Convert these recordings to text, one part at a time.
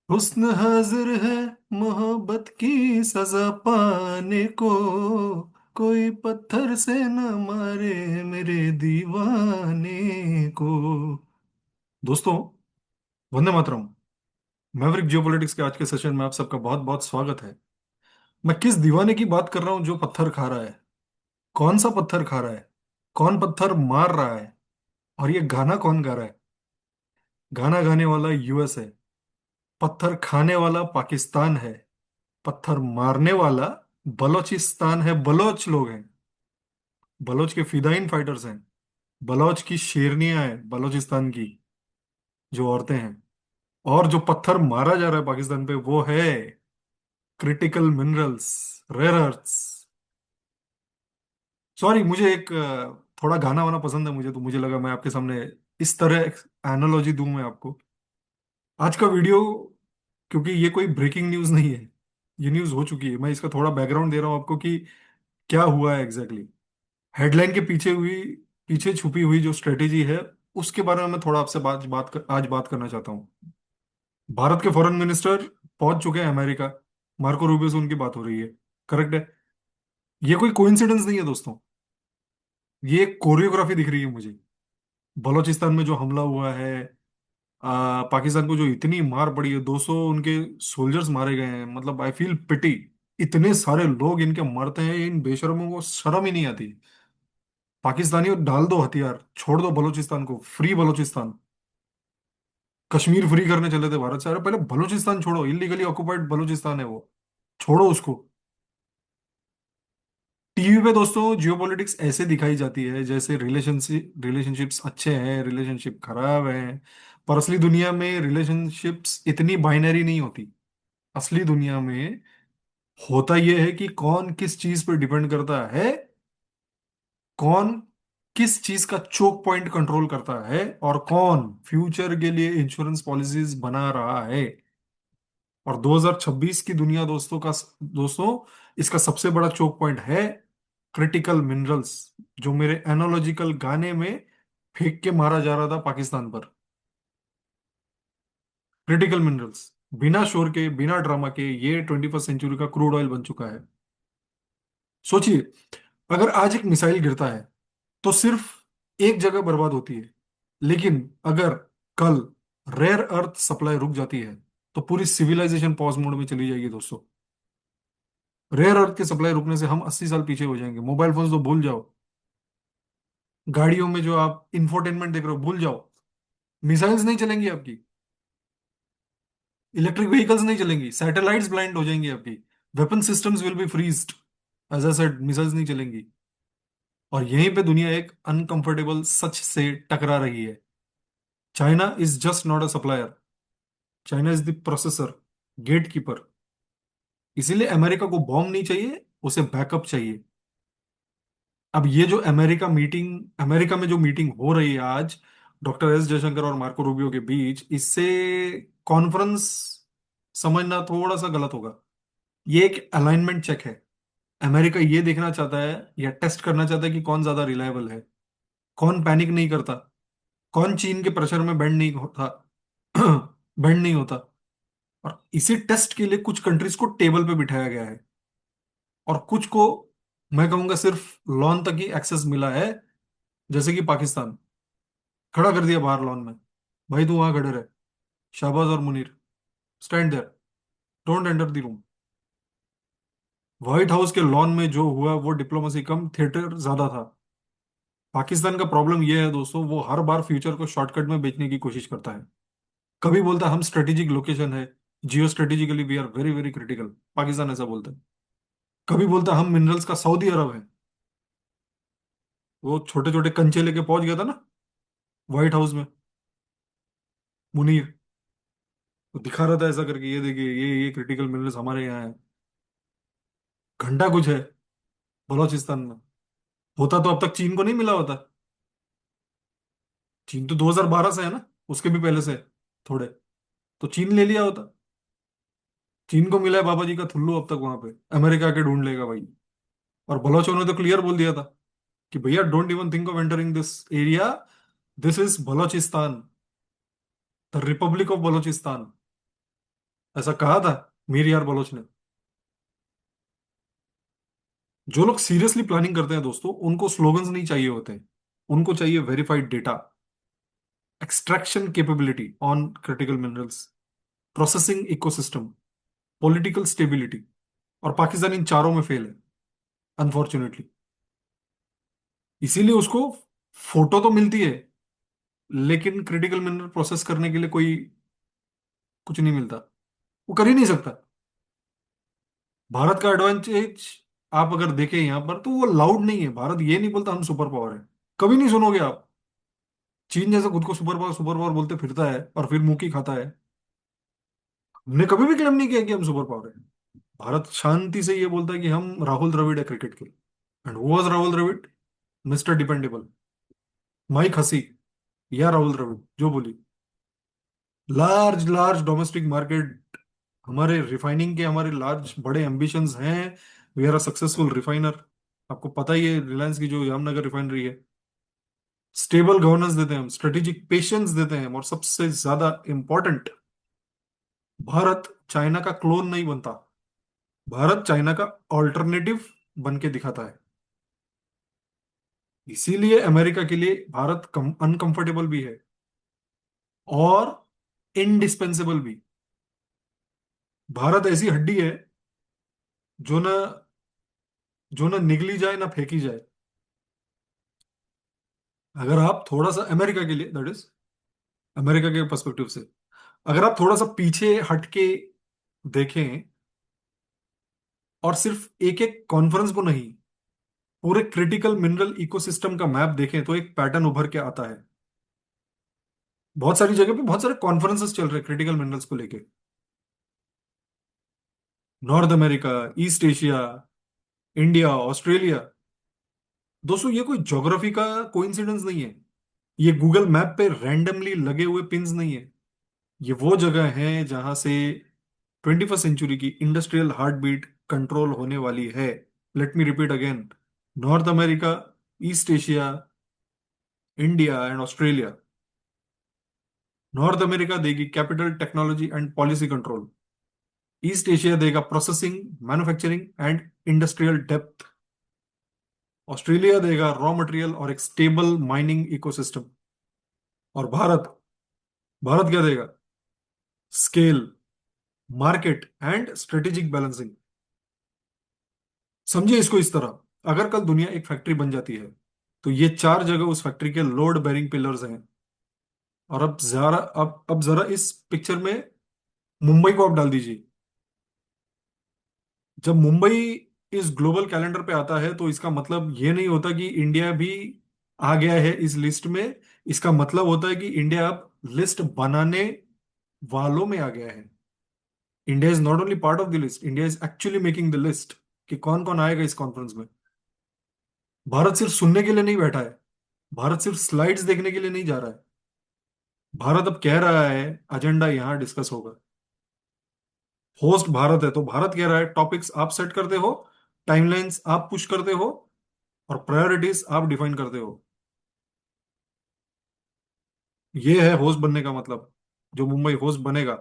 हुस्न हाजिर है मोहब्बत की सजा पाने को। कोई पत्थर से न मारे मेरे दीवाने को। दोस्तों, वंदे मातरम। मैवरिक जियोपॉलिटिक्स के आज के सेशन में आप सबका बहुत बहुत स्वागत है। मैं किस दीवाने की बात कर रहा हूं जो पत्थर खा रहा है? कौन सा पत्थर खा रहा है? कौन पत्थर मार रहा है? और ये गाना कौन गा रहा है? गाना गाने वाला यूएस है। पत्थर खाने वाला पाकिस्तान है। पत्थर मारने वाला बलोचिस्तान है। बलोच लोग हैं। बलोच के फिदाइन फाइटर्स हैं। बलोच की शेरनियां हैं बलोचिस्तान की, जो औरतें हैं। और जो पत्थर मारा जा रहा है पाकिस्तान पे वो है critical minerals, rare earths. Sorry, मुझे एक थोड़ा गाना वाना पसंद है मुझे, तो मुझे लगा मैं आपके सामने इस तरह एनालॉजी दूं मैं आपको। आज का वीडियो, क्योंकि ये कोई ब्रेकिंग न्यूज़ नहीं है, ये न्यूज़ हो चुकी है। मैं इसका थोड़ा बैकग्राउंड दे रहा हूँ आपको कि क्या हुआ है एग्जैक्टली exactly। हेडलाइन के पीछे छुपी हुई जो स्ट्रेटेजी है, उसके बारे में मैं थोड़ा आपसे आज बात करना चाहता हूँ। भारत के फॉरेन मिनिस्टर पहुंच चुके हैं अमेरिका। मार्को रूबियो से उनकी बात हो रही है। करेक्ट है। ये कोई कोइंसिडेंस नहीं है दोस्तों। ये एक कोरियोग्राफी दिख रही है मुझे। बलोचिस्तान में जो हमला हुआ है, पाकिस्तान को जो इतनी मार पड़ी है, 200 उनके सोल्जर्स मारे गए हैं। मतलब आई फील पिटी। इतने सारे लोग इनके मरते हैं, इन बेशर्मों को शर्म ही नहीं आती। पाकिस्तानियों, डाल दो हथियार, छोड़ दो बलूचिस्तान को। फ्री बलूचिस्तान। कश्मीर फ्री करने चले थे भारत से, अरे पहले बलूचिस्तान छोड़ो। इलीगली ऑक्युपाइड बलूचिस्तान है वो। छोड़ो उसको। टीवी पे दोस्तों जियोपॉलिटिक्स ऐसे दिखाई जाती है जैसे रिलेशनशिप्स अच्छे हैं, रिलेशनशिप खराब हैं। पर असली दुनिया में रिलेशनशिप्स इतनी बाइनरी नहीं होती। असली दुनिया में होता यह है कि कौन किस चीज पर डिपेंड करता है, कौन किस चीज का चोक पॉइंट कंट्रोल करता है, और कौन फ्यूचर के लिए इंश्योरेंस पॉलिसीज बना रहा है। और 2026 की दुनिया दोस्तों, इसका सबसे बड़ा चोक पॉइंट है क्रिटिकल मिनरल्स, जो मेरे एनोलॉजिकल गाने में फेंक के मारा जा रहा था पाकिस्तान पर। क्रिटिकल मिनरल्स बिना शोर के, बिना ड्रामा के, ये 21st सेंचुरी का क्रूड ऑयल बन चुका है। सोचिए, अगर आज एक मिसाइल गिरता है तो सिर्फ एक जगह बर्बाद होती है। लेकिन अगर कल रेयर अर्थ सप्लाई रुक जाती है तो पूरी सिविलाइजेशन पॉज मोड में चली जाएगी दोस्तों। रेयर अर्थ की सप्लाई रुकने से हम 80 साल पीछे हो जाएंगे। मोबाइल फोन्स तो भूल जाओ। गाड़ियों में जो आप इंफोटेनमेंट देख रहे हो भूल जाओ। मिसाइल्स नहीं चलेंगी आपकी। इलेक्ट्रिक व्हीकल्स नहीं चलेंगी। सैटेलाइट्स ब्लाइंड हो जाएंगी आपकी। Weapon systems will be freezed. As I said, missiles नहीं चलेंगी। और यहीं पे दुनिया एक अनकंफर्टेबल सच से टकरा रही है। China is just not a supplier. China is the processor, gatekeeper. इसीलिए अमेरिका को बॉम्ब नहीं चाहिए, उसे बैकअप चाहिए। अब ये जो अमेरिका में जो मीटिंग हो रही है आज, डॉक्टर एस जयशंकर और मार्को रूबियो के बीच, इससे कॉन्फ्रेंस समझना थोड़ा सा गलत होगा। ये एक अलाइनमेंट चेक है। अमेरिका ये देखना चाहता है या टेस्ट करना चाहता है कि कौन ज्यादा रिलायबल है, कौन पैनिक नहीं करता, कौन चीन के प्रेशर में बेंड नहीं होता। बेंड नहीं होता। और इसी टेस्ट के लिए कुछ कंट्रीज को टेबल पे बिठाया गया है, और कुछ को मैं कहूंगा सिर्फ लॉन तक ही एक्सेस मिला है। जैसे कि पाकिस्तान खड़ा कर दिया बाहर लॉन में। भाई तू वहां खड़े रहे। शाहबाज और Munir, stand there, don't enter the room. White House के लॉन में जो हुआ वो डिप्लोमेसी कम, थिएटर ज्यादा था। पाकिस्तान का प्रॉब्लम यह है दोस्तों, वो हर बार फ्यूचर को शॉर्टकट में बेचने की कोशिश करता है। कभी बोलता है हम स्ट्रेटेजिक लोकेशन है, geo strategically we are very very critical. Pakistan ऐसा बोलता है। कभी बोलता है हम मिनरल्स का सऊदी अरब है। वो छोटे छोटे कंचे लेके पहुंच गया था ना व्हाइट हाउस में, मुनीर। वो दिखा रहा था ऐसा करके, ये देखिए, ये क्रिटिकल मिनरल्स हमारे यहाँ है। घंटा कुछ है बलोचिस्तान में। होता तो अब तक चीन को नहीं मिला होता। चीन तो 2012 से है ना, उसके भी पहले से थोड़े। तो चीन ले लिया होता। चीन को मिला है बाबा जी का थुल्लू अब तक वहां पे। अमेरिका के ढूंढ लेगा भाई। और बलोचों ने तो क्लियर बोल दिया था कि भैया don't even think of entering this area. This is Balochistan, the Republic of Balochistan. ऐसा कहा था मीर यार बलोच ने। जो लोग सीरियसली प्लानिंग करते हैं दोस्तों, उनको स्लोगन्स नहीं चाहिए होते हैं। उनको चाहिए verified data, extraction capability on critical minerals, processing ecosystem, political stability. और पाकिस्तान इन चारों में फेल है, अनफॉर्चुनेटली। इसीलिए उसको फोटो तो मिलती है, लेकिन क्रिटिकल मिनरल प्रोसेस करने के लिए कोई कुछ नहीं मिलता। वो कर ही नहीं सकता। भारत का एडवांटेज आप अगर देखें यहां पर, तो वो लाउड नहीं है। भारत ये नहीं बोलता हम सुपर पावर है। कभी नहीं सुनोगे आप। चीन जैसे खुद को सुपर पावर बोलते फिरता है और फिर मुंह की खाता है। हमने कभी भी क्लेम नहीं किया कि हम सुपर पावर है। भारत शांति से ये बोलता है कि हम राहुल द्रविड़ है क्रिकेट के। And who was Rahul Dravid? Mister Dependable, Mike Hussey या राहुल द्रविड़ जो बोली। लार्ज लार्ज डोमेस्टिक मार्केट, हमारे रिफाइनिंग के हमारे लार्ज बड़े एम्बिशंस हैं। We are a successful refiner. आपको पता ही है रिलायंस की जो जामनगर रिफाइनरी है। स्टेबल गवर्नेंस देते हैं हम, स्ट्रेटेजिक पेशेंस देते हैं हम, और सबसे ज्यादा इंपॉर्टेंट, भारत चाइना का क्लोन नहीं बनता। भारत चाइना का ऑल्टरनेटिव बन के दिखाता है। इसीलिए अमेरिका के लिए भारत अनकंफर्टेबल भी है और इंडिस्पेंसेबल भी। भारत ऐसी हड्डी है जो ना जो ना निगली जाए ना फेंकी जाए। अगर आप थोड़ा सा अमेरिका के लिए, दैट इज अमेरिका के पर्सपेक्टिव से, अगर आप थोड़ा सा पीछे हटके देखें और सिर्फ एक एक कॉन्फ्रेंस को नहीं, पूरे क्रिटिकल मिनरल इकोसिस्टम का मैप देखें, तो एक पैटर्न उभर के आता है। बहुत सारी जगह पे बहुत सारे कॉन्फ्रेंसेस चल रहे हैं क्रिटिकल मिनरल्स को लेके। North America, East Asia, India, Australia. दोस्तों ये कोई ज्योग्राफी का कोइंसिडेंस नहीं है। ये गूगल मैप पे रैंडमली लगे हुए पिंस नहीं है। ये वो जगह है जहां से 21st सेंचुरी की इंडस्ट्रियल हार्ट बीट कंट्रोल होने वाली है। Let me repeat again. North America, East Asia, India and Australia. North America देगी capital, technology and policy control. East Asia देगा processing, manufacturing and industrial depth. Australia देगा raw material और एक stable mining ecosystem. और भारत, भारत क्या देगा? Scale, market and strategic balancing. समझिए इसको इस तरह, अगर कल दुनिया एक फैक्ट्री बन जाती है, तो ये चार जगह उस फैक्ट्री के लोड बेरिंग पिलर्स हैं। और अब जरा इस पिक्चर में मुंबई को आप डाल दीजिए। जब मुंबई इस ग्लोबल कैलेंडर पे आता है, तो इसका मतलब ये नहीं होता कि इंडिया भी आ गया है इस लिस्ट में। इसका मतलब होता है कि इंडिया अब लिस्ट बनाने वालों में आ गया है। India is not only part of the list, India is actually making the list कि कौन कौन आएगा इस कॉन्फ्रेंस में। भारत सिर्फ सुनने के लिए नहीं बैठा है। भारत सिर्फ स्लाइड्स देखने के लिए नहीं जा रहा है। भारत अब कह रहा है एजेंडा यहां डिस्कस होगा। होस्ट भारत है, तो भारत कह रहा है टॉपिक्स आप सेट करते हो, टाइमलाइंस आप पुश करते हो, और प्रायोरिटीज आप डिफाइन करते हो। ये है होस्ट बनने का मतलब। जो मुंबई होस्ट बनेगा,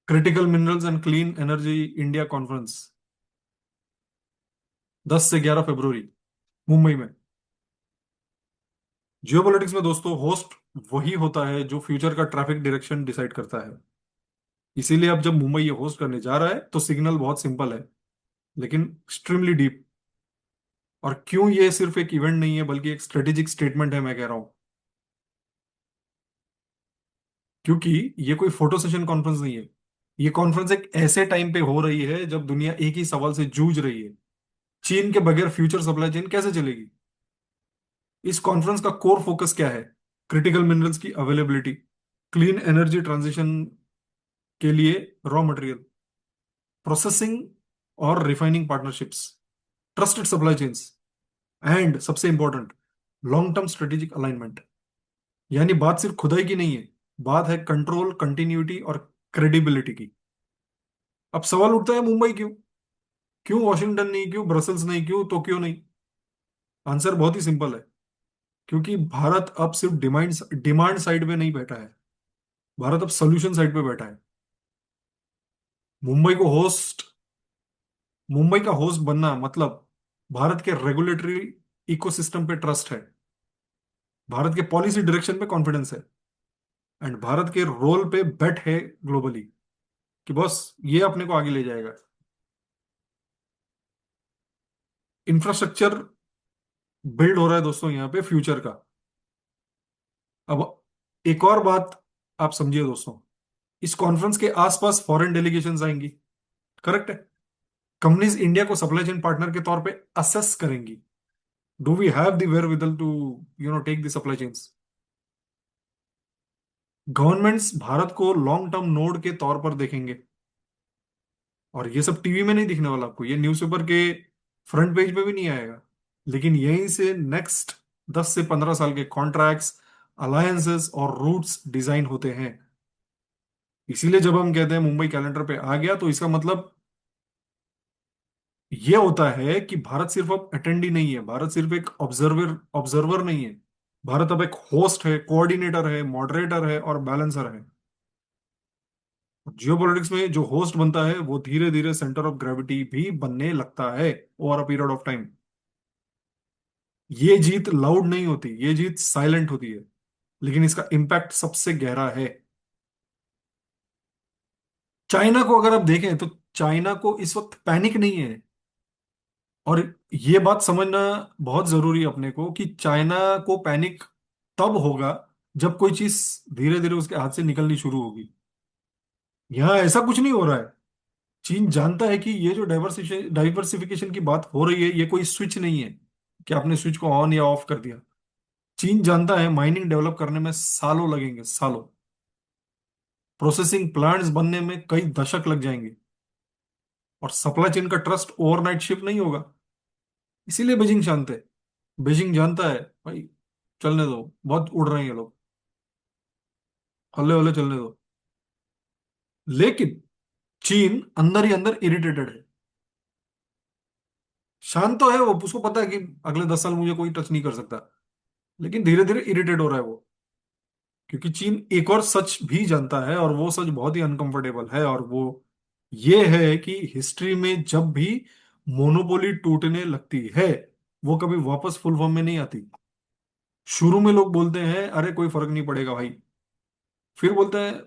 critical minerals and clean energy India conference, 10 से 11 फरवरी, मुंबई में। जियोपॉलिटिक्स में दोस्तों, होस्ट वही होता है जो फ्यूचर का ट्रैफिक डायरेक्शन डिसाइड करता है। इसीलिए अब जब मुंबई ये होस्ट करने जा रहा है, तो सिग्नल बहुत सिंपल है, लेकिन एक्सट्रीमली डीप। और क्यों ये सिर्फ एक इवेंट नहीं है, बल्कि एक स्ट्रेटेजिक स्टेटमेंट है, मैं कह रहा हूं। क्योंकि ये कोई फोटो सेशन कॉन्फ्रेंस नहीं है। ये कॉन्फ्रेंस एक ऐसे टाइम पे हो रही है जब दुनिया एक ही सवाल से जूझ रही है: चीन के बगैर फ्यूचर सप्लाई चेन कैसे चलेगी। इस कॉन्फ्रेंस का कोर फोकस क्या है? क्रिटिकल मिनरल्स की अवेलेबिलिटी, क्लीन एनर्जी ट्रांजिशन के लिए रॉ मटेरियल, प्रोसेसिंग और refining partnerships, trusted supply chains, and सबसे important, long term strategic alignment. यानी बात सिर्फ खुदाई की नहीं है, बात है कंट्रोल, कंटिन्यूटी और क्रेडिबिलिटी की। अब सवाल उठता है, मुंबई क्यों? क्यों वॉशिंगटन नहीं, क्यों ब्रसल्स नहीं, क्यों टोक्यो नहीं? आंसर बहुत ही सिंपल है। क्योंकि भारत अब सिर्फ डिमांड डिमांड साइड में नहीं बैठा है। भारत अब सोल्यूशन साइड पे बैठा है। मुंबई को होस्ट मुंबई का होस्ट बनना मतलब भारत के रेगुलेटरी इकोसिस्टम पे ट्रस्ट है, भारत के पॉलिसी डायरेक्शन पे कॉन्फिडेंस है, एंड भारत के रोल पे बेट है ग्लोबली कि बस ये अपने को आगे ले जाएगा। इंफ्रास्ट्रक्चर बिल्ड हो रहा है दोस्तों यहाँ पे फ्यूचर का। अब एक और बात आप समझिए दोस्तों, इस कॉन्फ्रेंस के आसपास फॉरेन डेलीगेशंस आएंगी, करेक्ट है? कंपनीज इंडिया को सप्लाई चेन पार्टनर के तौर पे असेस करेंगी। Do we have the wherewithal to take the supply chains? Governments Bharat को लॉन्ग टर्म नोड के तौर पर देखेंगे। और ये सब टीवी में नहीं दिखने वाला आपको, ये न्यूज़पेपर के फ्रंट पेज पे भी नहीं आएगा। लेकिन यहीं से नेक्स्ट 10 से 15 साल के कॉन्ट्रैक्ट्स, अलायंसेस और रूट्स डिजाइन होते हैं। इसीलिए जब हम कहते हैं मुंबई कैलेंडर पे आ गया, तो इसका मतलब ये होता है कि भारत सिर्फ अब अटेंडी नहीं है, भारत सिर्फ एक ऑब्जर्वर ऑब्जर्वर नहीं है। भारत अब एक होस्ट है, कोऑर्डिनेटर है, मॉडरेटर है और बैलेंसर है। जियोपॉलिटिक्स में जो होस्ट बनता है वो धीरे धीरे सेंटर ऑफ ग्रेविटी भी बनने लगता है over a period of time. ये जीत लाउड नहीं होती, ये जीत साइलेंट होती है, लेकिन इसका इम्पैक्ट सबसे गहरा है। चाइना को अगर आप देखें तो चाइना को इस वक्त पैनिक नहीं है। और ये बात समझना बहुत जरूरी है अपने को कि चाइना को पैनिक तब होगा जब कोई चीज धीरे धीरे उसके हाथ से निकलनी शुरू होगी। यहां ऐसा कुछ नहीं हो रहा है। चीन जानता है कि ये जो डाइवर्सिफिकेशन की बात हो रही है, ये कोई स्विच नहीं है कि आपने स्विच को ऑन या ऑफ कर दिया। चीन जानता है माइनिंग डेवलप करने में सालों लगेंगे, सालों। प्रोसेसिंग प्लांट्स बनने में कई दशक लग जाएंगे। और सप्लाई चेन का ट्रस्ट ओवरनाइट शिफ्ट नहीं होगा। इसीलिए बीजिंग शांत है। बीजिंग जानता है भाई, चलने दो, बहुत उड़ रहे हैं ये लोग, हल्ले हल्ले चलने दो। लेकिन चीन अंदर ही अंदर इरिटेटेड है। शांत तो है वो, उसको पता है कि अगले 10 साल मुझे कोई टच नहीं कर सकता, लेकिन धीरे धीरे इरिटेट हो रहा है वो। क्योंकि चीन एक और सच भी जानता है, और वो सच बहुत ही अनकंफर्टेबल है, और वो ये है कि हिस्ट्री में जब भी मोनोपोली टूटने लगती है, वो कभी वापस फुल फॉर्म में नहीं आती। शुरू में लोग बोलते हैं अरे कोई फर्क नहीं पड़ेगा भाई, फिर बोलते हैं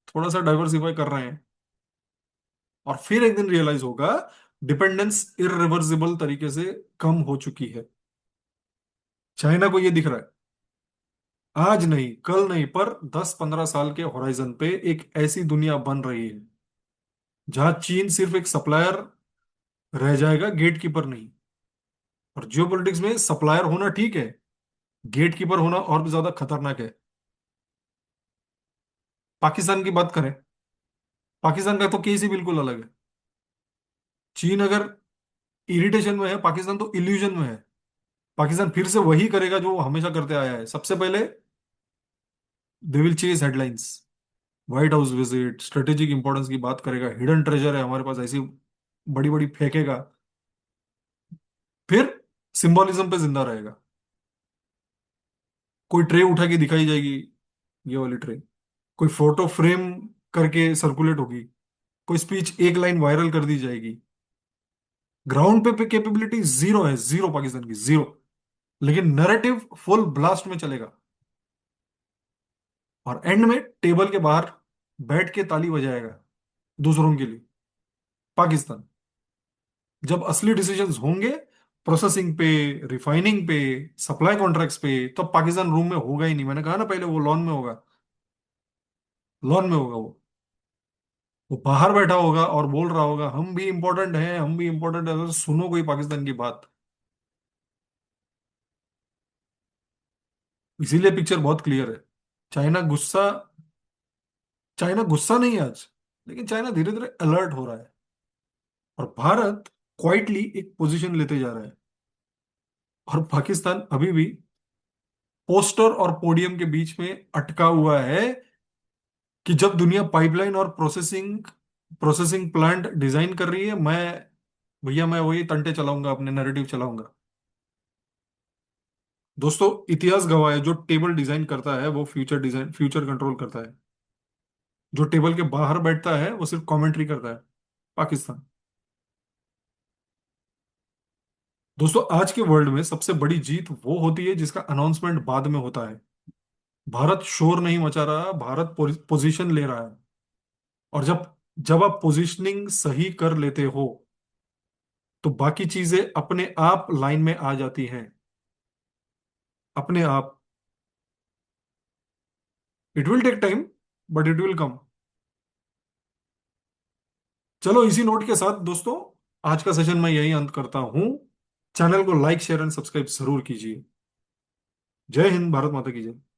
थोड़ा सा डाइवर्सिफाई कर रहे हैं, और फिर एक दिन रियलाइज होगा डिपेंडेंस इरिवर्सिबल तरीके से कम हो चुकी है। चाइना को ये दिख रहा है, आज नहीं कल नहीं, पर 10-15 साल के होराइजन पे एक ऐसी दुनिया बन रही है जहां चीन सिर्फ एक सप्लायर रह जाएगा, गेट कीपर नहीं। और जियोपॉलिटिक्स में सप्लायर होना ठीक है, गेट कीपर होना और भी ज्यादा खतरनाक है। पाकिस्तान की बात करें, पाकिस्तान का तो केस ही बिल्कुल अलग है। चीन अगर इरिटेशन में है, पाकिस्तान तो इल्यूजन में है। पाकिस्तान फिर से वही करेगा जो वो हमेशा करते आया है। सबसे पहले they will chase headlines, white house visit, strategic importance की बात करेगा, हिडन ट्रेजर है हमारे पास, ऐसी बड़ी बड़ी फेंकेगा। फिर सिंबोलिज्म पे जिंदा रहेगा। कोई ट्रे उठा के दिखाई जाएगी, ये वाली ट्रे, कोई फोटो फ्रेम करके सर्कुलेट होगी, कोई स्पीच एक लाइन वायरल कर दी जाएगी। ग्राउंड पे कैपेबिलिटी जीरो है, जीरो, पाकिस्तान की जीरो। लेकिन नैरेटिव फुल ब्लास्ट में चलेगा। और एंड में टेबल के बाहर बैठ के ताली बजाएगा दूसरों के लिए पाकिस्तान। जब असली डिसीजंस होंगे प्रोसेसिंग पे, रिफाइनिंग पे, सप्लाई कॉन्ट्रैक्ट्स पे, तब पाकिस्तान रूम में होगा ही नहीं। मैंने कहा ना पहले, वो लॉन में होगा, लॉन में होगा वो बाहर बैठा होगा और बोल रहा होगा हम भी इंपॉर्टेंट हैं, हम भी इंपॉर्टेंट है। तो सुनो कोई पाकिस्तान की बात। इसीलिए पिक्चर बहुत क्लियर है। चाइना गुस्सा चाइना गुस्सा नहीं है आज, लेकिन चाइना धीरे धीरे अलर्ट हो रहा है। और भारत क्वाइटली एक पोजीशन लेते जा रहा है। और पाकिस्तान अभी भी पोस्टर और पोडियम के बीच में अटका हुआ है कि जब दुनिया पाइपलाइन और प्रोसेसिंग प्रोसेसिंग प्लांट डिजाइन कर रही है, मैं भैया मैं वही तंटे चलाऊंगा, अपने नैरेटिव चलाऊंगा। दोस्तों, इतिहास गवाह है जो टेबल डिजाइन करता है वो फ्यूचर कंट्रोल करता है। जो टेबल के बाहर बैठता है वो सिर्फ कमेंट्री करता है। पाकिस्तान। दोस्तों, आज के वर्ल्ड में सबसे बड़ी जीत वो होती है जिसका अनाउंसमेंट बाद में होता है। भारत शोर नहीं मचा रहा, भारत पोजीशन ले रहा है। और जब जब आप पोजीशनिंग सही कर लेते हो तो बाकी चीजें अपने आप लाइन में आ जाती हैं। अपने आप। It will take time, but it will come. चलो, इसी नोट के साथ दोस्तों, आज का सेशन मैं यही अंत करता हूं। चैनल को लाइक शेयर एंड सब्सक्राइब जरूर कीजिए। जय हिंद, भारत माता की जय।